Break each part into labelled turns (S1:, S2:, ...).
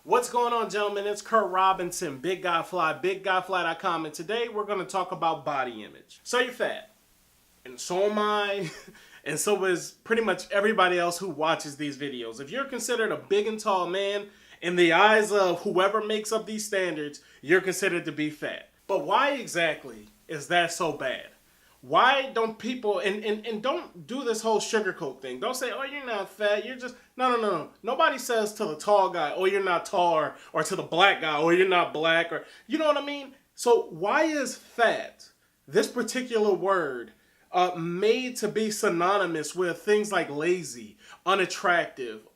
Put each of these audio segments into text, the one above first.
S1: What's going on, gentlemen? It's Kurt Robinson, Big Guy Fly, BigGuyFly.com, and today we're going to talk about body image. So you're fat, and so am I, and so is pretty much everybody else who watches these videos. If you're considered a big and tall man, in the eyes of whoever makes up these standards, you're considered to be fat. But why exactly is that so bad? Why don't people, and don't do this whole sugarcoat thing. Don't say, oh, you're not fat. You're just, no. Nobody says to the tall guy, oh, you're not tall, or to the black guy, oh, you're not black, or, you know what I mean? So why is fat, this particular word, made to be synonymous with things like lazy, unattractive,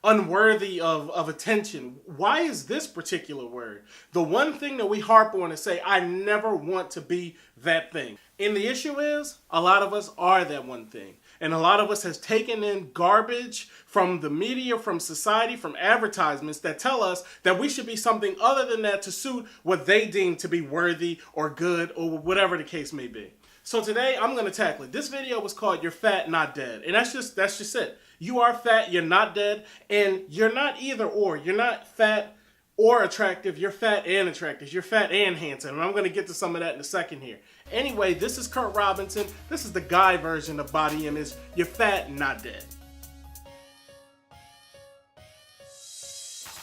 S1: unworthy of attention? Why is this particular word the one thing that we harp on and say, I never want to be that thing? And the issue is, a lot of us are that one thing. And a lot of us has taken in garbage from the media, from society, from advertisements that tell us that we should be something other than that to suit what they deem to be worthy or good or whatever the case may be. So today I'm going to tackle it. This video was called You're Fat, Not Dead. And that's just it. You are fat, you're not dead, and you're not either or. You're not fat or attractive, you're fat and attractive. You're fat and handsome. And I'm going to get to some of that in a second here. Anyway, this is Kurt Robinson. This is the guy version of body image. You're fat, not dead.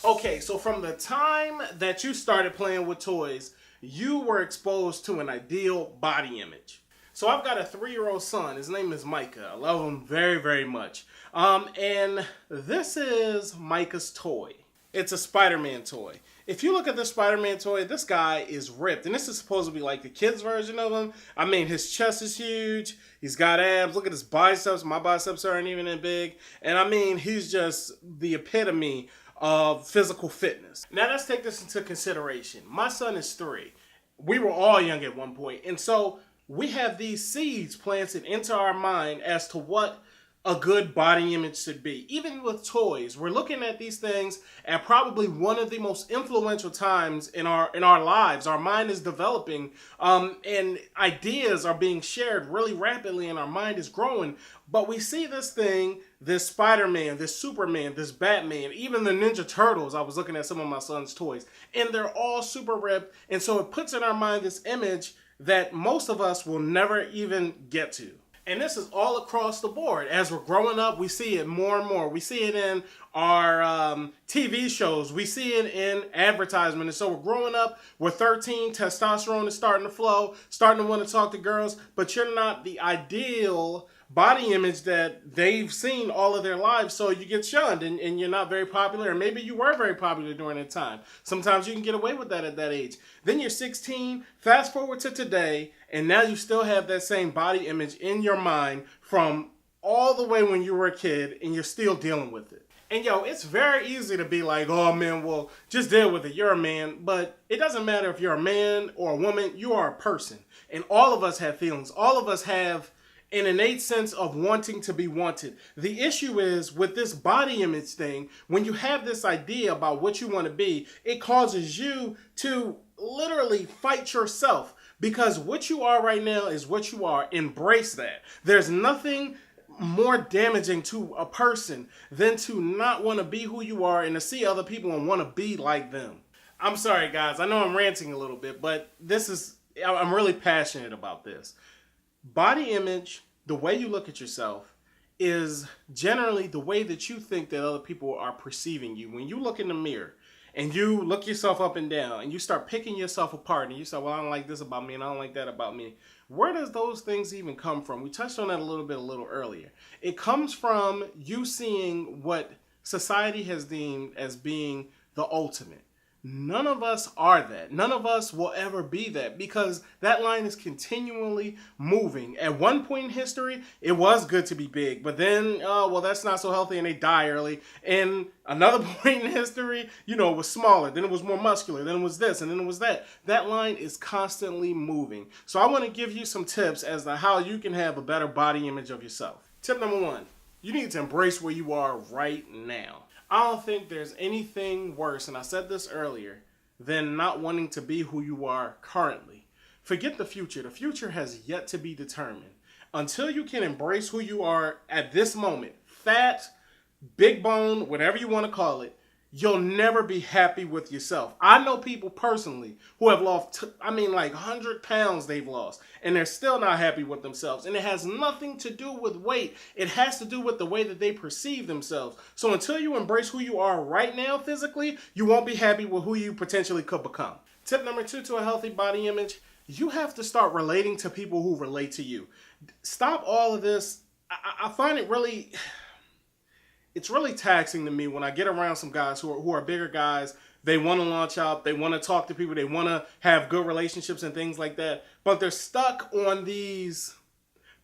S1: Okay, so from the time that you started playing with toys, you were exposed to an ideal body image. So I've got a 3-year-old son. His name is Micah. I love him very, very much. And this is Micah's toy. It's a Spider-Man toy. If you look at the Spider-Man toy, this guy is ripped. And this is supposed to be like the kid's version of him. I mean, his chest is huge. He's got abs. Look at his biceps. My biceps aren't even that big. And I mean, he's just the epitome of physical fitness. Now, let's take this into consideration. My son is 3. We were all young at one point. And so we have these seeds planted into our mind as to what a good body image should be. Even with toys, we're looking at these things at probably one of the most influential times in our lives. Our mind is developing, and ideas are being shared really rapidly, and our mind is growing. But we see this thing, this Spider-Man, this Superman, this Batman, even the Ninja Turtles. I was looking at some of my son's toys, and they're all super ripped. And so it puts in our mind this image that most of us will never even get to. And this is all across the board. As we're growing up, we see it more and more. We see it in our TV shows. We see it in advertisement. And so we're growing up, we're 13, testosterone is starting to flow, starting to want to talk to girls, but you're not the ideal body image that they've seen all of their lives, so you get shunned and you're not very popular, and maybe you were very popular during that time. Sometimes you can get away with that at that age. Then you're 16, fast forward to today, and now you still have that same body image in your mind from all the way when you were a kid, and you're still dealing with it. And yo, it's very easy to be like, oh man, well, just deal with it. You're a man. But it doesn't matter if you're a man or a woman, you are a person. And all of us have feelings. All of us have an innate sense of wanting to be wanted. The issue is with this body image thing, when you have this idea about what you want to be, it causes you to literally fight yourself, because what you are right now is what you are. Embrace that. There's nothing more damaging to a person than to not want to be who you are and to see other people and want to be like them. I'm sorry, guys. I know I'm ranting a little bit, but I'm really passionate about this. Body image, the way you look at yourself, is generally the way that you think that other people are perceiving you. When you look in the mirror and you look yourself up and down and you start picking yourself apart and you say, well, I don't like this about me and I don't like that about me. Where does those things even come from? We touched on that a little earlier. It comes from you seeing what society has deemed as being the ultimate. None of us are that. None of us will ever be that, because that line is continually moving. At one point in history, it was good to be big, but then, well, that's not so healthy and they die early. And another point in history, it was smaller, then it was more muscular, then it was this, and then it was that. That line is constantly moving. So I want to give you some tips as to how you can have a better body image of yourself. Tip number 1, you need to embrace where you are right now. I don't think there's anything worse, and I said this earlier, than not wanting to be who you are currently. Forget the future. The future has yet to be determined. Until you can embrace who you are at this moment, fat, big bone, whatever you want to call it, you'll never be happy with yourself. I know people personally who have lost, like 100 pounds they've lost, and they're still not happy with themselves. And it has nothing to do with weight. It has to do with the way that they perceive themselves. So until you embrace who you are right now physically, you won't be happy with who you potentially could become. Tip number 2 to a healthy body image, you have to start relating to people who relate to you. Stop all of this. I find it really... It's really taxing to me when I get around some guys who are bigger guys. They want to launch out. They want to talk to people. They want to have good relationships and things like that. But they're stuck on these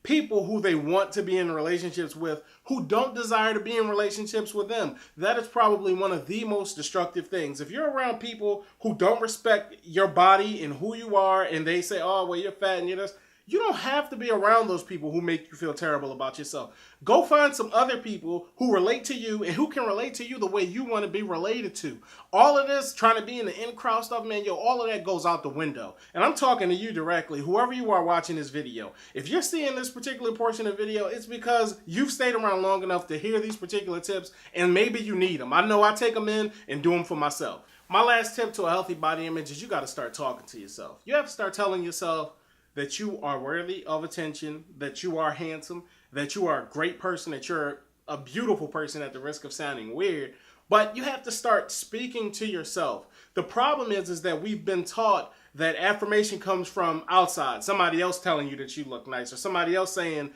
S1: people who they want to be in relationships with who don't desire to be in relationships with them. That is probably one of the most destructive things. If you're around people who don't respect your body and who you are, and they say, oh, well, you're fat and you're this, you don't have to be around those people who make you feel terrible about yourself. Go find some other people who relate to you and who can relate to you the way you want to be related to. All of this trying to be in the in-crowd stuff, man, all of that goes out the window. And I'm talking to you directly, whoever you are watching this video. If you're seeing this particular portion of the video, it's because you've stayed around long enough to hear these particular tips, and maybe you need them. I know I take them in and do them for myself. My last tip to a healthy body image is you got to start talking to yourself. You have to start telling yourself that you are worthy of attention, that you are handsome, that you are a great person, that you're a beautiful person at the risk of sounding weird. But you have to start speaking to yourself. The problem is that we've been taught that affirmation comes from outside. Somebody else telling you that you look nice, or somebody else saying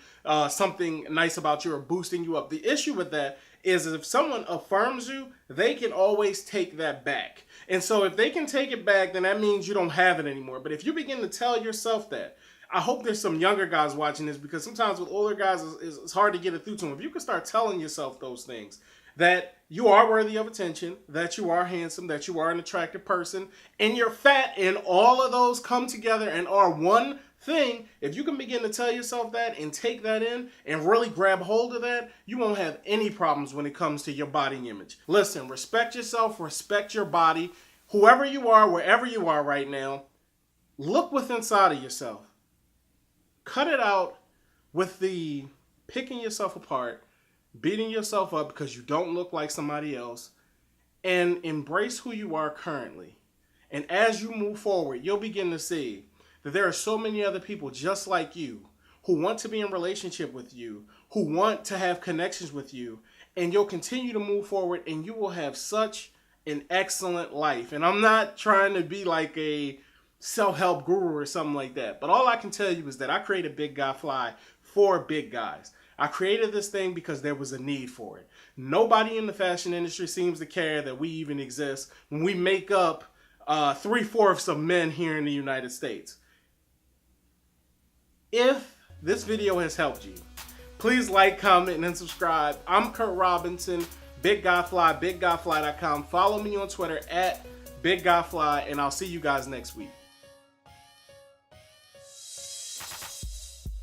S1: something nice about you or boosting you up. The issue with that is if someone affirms you, they can always take that back. And so if they can take it back, then that means you don't have it anymore. But if you begin to tell yourself that, I hope there's some younger guys watching this, because sometimes with older guys, it's hard to get it through to them. If you can start telling yourself those things, that you are worthy of attention, that you are handsome, that you are an attractive person, and you're fat, and all of those come together and are one thing, if you can begin to tell yourself that and take that in and really grab hold of that, you won't have any problems when it comes to your body image. Listen, respect yourself, respect your body. Whoever you are, wherever you are right now, look within inside of yourself. Cut it out with the picking yourself apart, beating yourself up because you don't look like somebody else, and embrace who you are currently. And as you move forward, you'll begin to see that there are so many other people just like you who want to be in relationship with you, who want to have connections with you, and you'll continue to move forward and you will have such an excellent life. And I'm not trying to be like a self-help guru or something like that, but all I can tell you is that I created Big Guy Fly for big guys. I created this thing because there was a need for it. Nobody in the fashion industry seems to care that we even exist when we make up 3/4 of men here in the United States. If this video has helped you, please like, comment, and subscribe. I'm Kurt Robinson, Big Guy Fly, BigGuyFly.com. Follow me on Twitter at BigGuyFly, and I'll see you guys next week.